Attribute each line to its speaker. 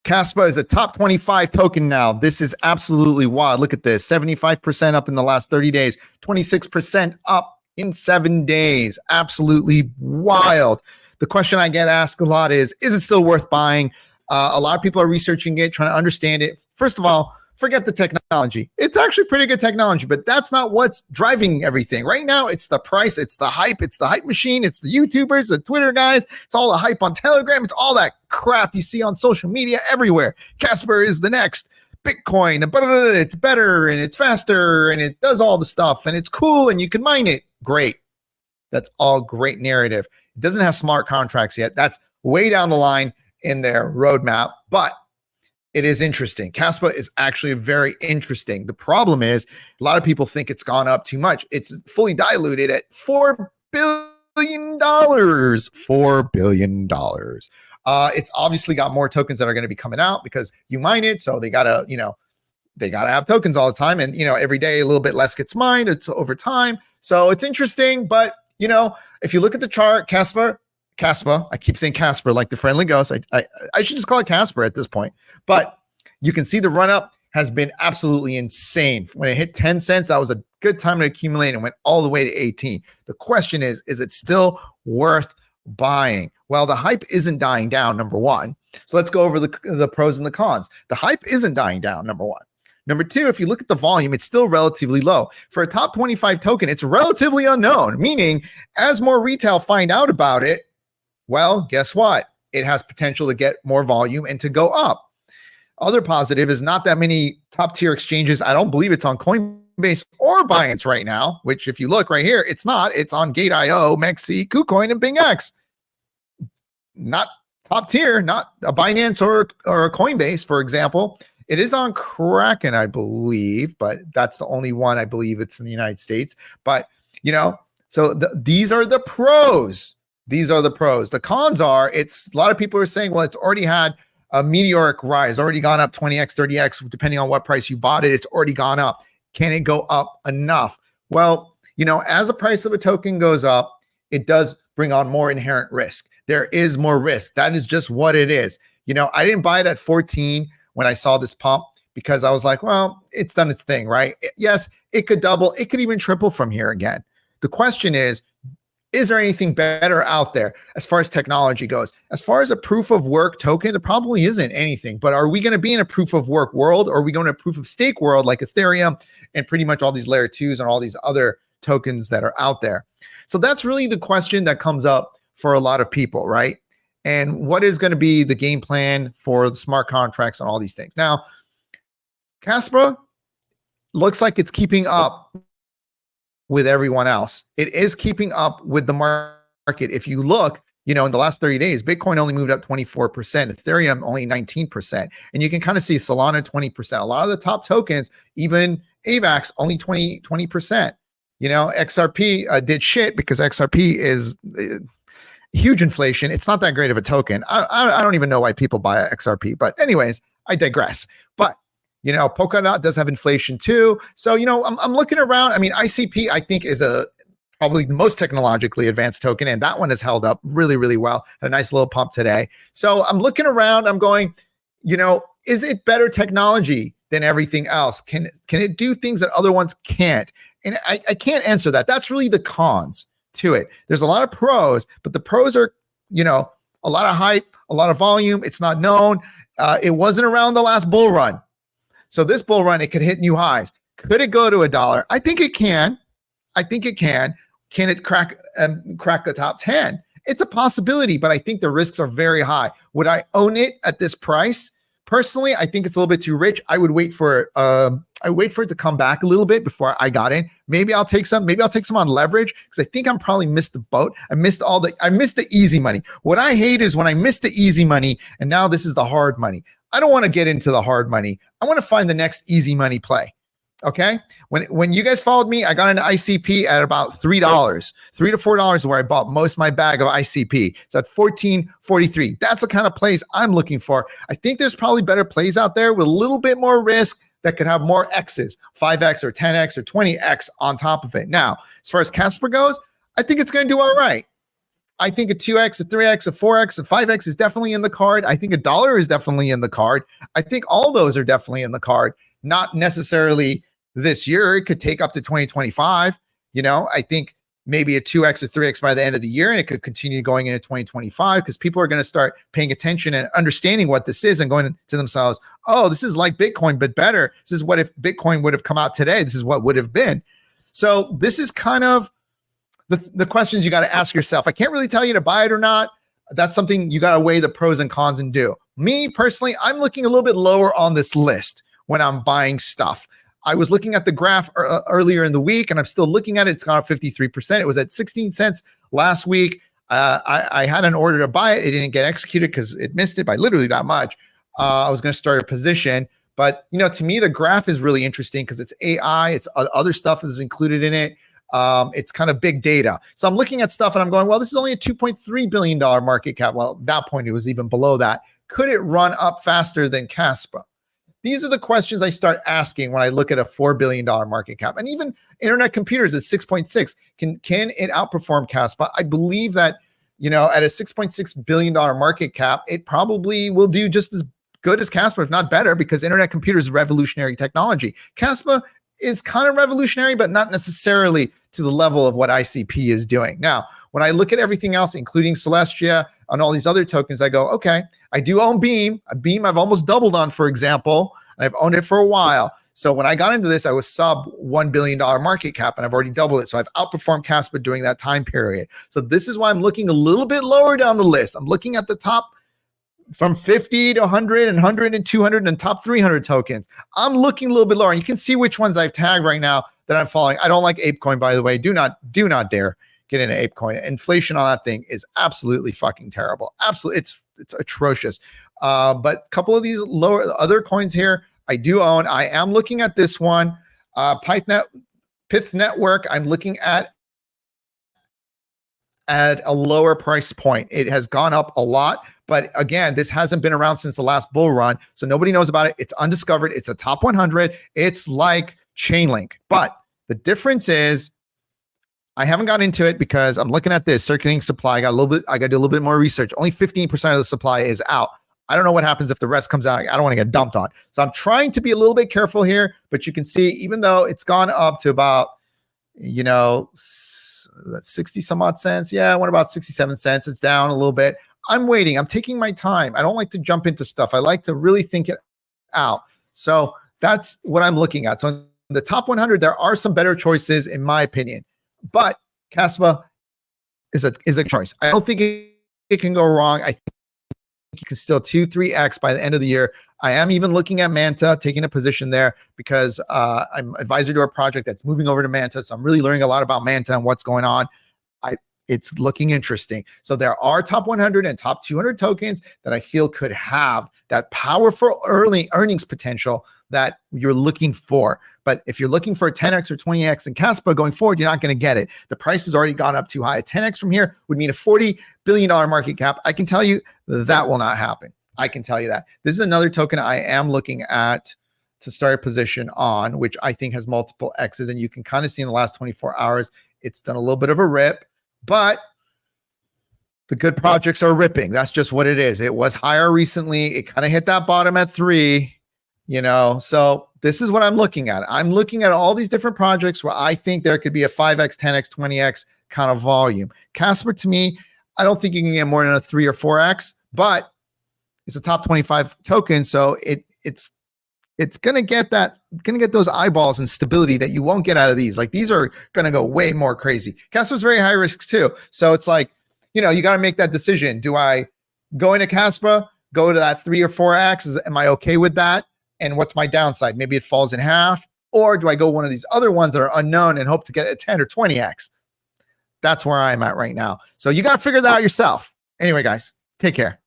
Speaker 1: Kaspa is a top 25 token now. This is absolutely wild. Look at this, 75% up in the last 30 days, 26% up in 7 days. Absolutely wild. The question I get asked a lot is it still worth buying? A lot of people are researching it, trying to understand it. First of all, forget the technology. It's actually pretty good technology, but that's not what's driving everything. Right now, it's the price, it's the hype machine, it's the YouTubers, the Twitter guys, it's all the hype on Telegram, it's all that crap you see on social media everywhere. Casper is the next Bitcoin, but it's better and it's faster and it does all the stuff and it's cool and you can mine it. Great. That's all great narrative. It doesn't have smart contracts yet. That's way down the line in their roadmap, but it is interesting. Caspa is actually very interesting. The problem is a lot of people think it's gone up too much. It's fully diluted at $4 billion. $4 billion. It's obviously got more tokens that are going to be coming out because you mine it. So they got to, they got to have tokens all the time. And, every day a little bit less gets mined. It's over time. So it's interesting. But, if you look at the chart, Caspa, I keep saying Casper like the friendly ghost. I should just call it Casper at this point. But you can see the run up has been absolutely insane. When it hit 10 cents, that was a good time to accumulate and went all the way to 18. The question is it still worth buying? Well, the hype isn't dying down, number one. So let's go over the pros and the cons. The hype isn't dying down, number one. Number two, if you look at the volume, it's still relatively low. For a top 25 token, it's relatively unknown, meaning as more retail find out about it, well, guess what? It has potential to get more volume and to go up. Other positive is not that many top tier exchanges. I don't believe it's on Coinbase or Binance right now, which if you look right here, it's not. It's on Gate.io, Mexi, KuCoin, and BingX. Not top tier, not a Binance or a Coinbase, for example. It is on Kraken, I believe, but that's the only one I believe it's in the United States. But, so these are the pros. These are the pros. The cons are, a lot of people are saying, well, it's already had a meteoric rise, already gone up 20x, 30x, depending on what price you bought it, it's already gone up. Can it go up enough? Well, as the price of a token goes up, it does bring on more inherent risk. There is more risk. That is just what it is. I didn't buy it at 14 when I saw this pump because I was like, well, it's done its thing, right? Yes, it could double. It could even triple from here again. The question is there anything better out there as far as technology goes? As far as a proof of work token, there probably isn't anything, but are we going to be in a proof of work world or are we going to a proof of stake world like Ethereum and pretty much all these layer twos and all these other tokens that are out there? So that's really the question that comes up for a lot of people, right? And what is going to be the game plan for the smart contracts and all these things? Now, Caspa looks like it's keeping up with everyone else. It is keeping up with the market. If you look, in the last 30 days, Bitcoin only moved up 24%, Ethereum only 19%. And you can kind of see Solana 20%. A lot of the top tokens, even AVAX, only 20%. XRP did shit because XRP is huge inflation. It's not that great of a token. I don't even know why people buy XRP. But anyways, I digress. But Polkadot does have inflation too. So, I'm looking around. I mean, ICP, I think, is probably the most technologically advanced token. And that one has held up really, really well. Had a nice little pump today. So I'm looking around. I'm going, is it better technology than everything else? Can it do things that other ones can't? And I can't answer that. That's really the cons to it. There's a lot of pros, but the pros are, a lot of hype, a lot of volume. It's not known. It wasn't around the last bull run. So this bull run, it could hit new highs. Could it go to $1? I think it can. Can it crack the top 10? It's a possibility, but I think the risks are very high. Would I own it at this price? Personally, I think it's a little bit too rich. I would wait for it to come back a little bit before I got in. Maybe I'll take some on leverage because I think I'm probably missed the boat. I missed the easy money. What I hate is when I miss the easy money and now this is the hard money. I don't want to get into the hard money. I want to find the next easy money play. Okay. When you guys followed me, I got into ICP at about $3, $3 to $4 where I bought most of my bag of ICP. It's at $14.43. That's the kind of plays I'm looking for. I think there's probably better plays out there with a little bit more risk that could have more X's, 5X or 10X or 20X on top of it. Now, as far as Casper goes, I think it's going to do all right. I think a 2x, a 3x, a 4x, a 5x is definitely in the card. I think a dollar is definitely in the card. I think all those are definitely in the card. Not necessarily this year. It could take up to 2025. I think maybe a 2x or 3x by the end of the year, and it could continue going into 2025 because people are going to start paying attention and understanding what this is and going to themselves, oh, this is like Bitcoin, but better. This is what if Bitcoin would have come out today. This is what would have been. So this is kind of the questions you got to ask yourself. I can't really tell you to buy it or not. That's something you got to weigh the pros and cons and do. Me personally, I'm looking a little bit lower on this list when I'm buying stuff. I was looking at the graph earlier in the week, and I'm still looking at it. It's gone up 53%. It was at 16 cents last week. I had an order to buy it. It didn't get executed because it missed it by literally that much. I was going to start a position. But, to me, the graph is really interesting because it's AI. It's other stuff is included in it. It's kind of big data. So I'm looking at stuff and I'm going, well, this is only a $2.3 billion market cap. Well, at that point, it was even below that. Could it run up faster than Caspa? These are the questions I start asking when I look at a $4 billion market cap. And even internet computers at 6.6. Can it outperform Caspa? I believe that, at a $6.6 billion market cap, it probably will do just as good as Caspa, if not better, because internet computers is revolutionary technology. Caspa is kind of revolutionary, but not necessarily to the level of what ICP is doing. Now, when I look at everything else, including Celestia and all these other tokens, I go, okay, I do own Beam. A Beam I've almost doubled on, for example, and I've owned it for a while. So when I got into this, I was sub $1 billion market cap, and I've already doubled it. So I've outperformed Caspa during that time period. So this is why I'm looking a little bit lower down the list. I'm looking at the top from 50 to 100 and 100 and 200 and top 300 tokens. I'm looking a little bit lower. And you can see which ones I've tagged right now that I'm following. I don't like ApeCoin, by the way. Do not dare get into ApeCoin. Inflation on that thing is absolutely fucking terrible. Absolutely. It's atrocious. But a couple of these other coins here I do own. I am looking at this one, Pith Network. I'm looking at a lower price point. It has gone up a lot. But again, this hasn't been around since the last bull run, so nobody knows about it. It's undiscovered. It's a top 100. It's like Chainlink. But the difference is I haven't got into it because I'm looking at this circulating supply. I got to do a little bit more research. Only 15% of the supply is out. I don't know what happens if the rest comes out. I don't want to get dumped on. So I'm trying to be a little bit careful here, but you can see even though it's gone up to about, that's 60 some odd cents. Yeah, I went about 67 cents. It's down a little bit. I'm waiting. I'm taking my time. I don't like to jump into stuff. I like to really think it out. So that's what I'm looking at. So in the top 100, there are some better choices in my opinion, but Kaspa is a choice. I don't think it can go wrong. I think you can still 2-3x by the end of the year. I am even looking at Manta, taking a position there because I'm advisor to a project that's moving over to Manta. So I'm really learning a lot about Manta and what's going on. It's looking interesting. So there are top 100 and top 200 tokens that I feel could have that powerful earnings potential that you're looking for. But if you're looking for a 10x or 20x in Caspa going forward, you're not going to get it. The price has already gone up too high. A 10x from here would mean a $40 billion market cap. I can tell you that will not happen. I can tell you that. This is another token I am looking at to start a position on, which I think has multiple X's. And you can kind of see in the last 24 hours, it's done a little bit of a rip. But the good projects are ripping. That's just what it is. It was higher recently. It kind of hit that bottom at 3, So this is what I'm looking at. I'm looking at all these different projects where I think there could be a 5x, 10x, 20x kind of volume. Casper, to me, I don't think you can get more than a 3 or 4x, but it's a top 25 token. So it's going to get those eyeballs and stability that you won't get out of these. Like these are going to go way more crazy. Caspa's very high risk too. So it's like, you got to make that decision. Do I go into Caspa, go to that 3 or 4x? Am I okay with that? And what's my downside? Maybe it falls in half. Or do I go one of these other ones that are unknown and hope to get a 10 or 20x? That's where I'm at right now. So you got to figure that out yourself. Anyway, guys, take care.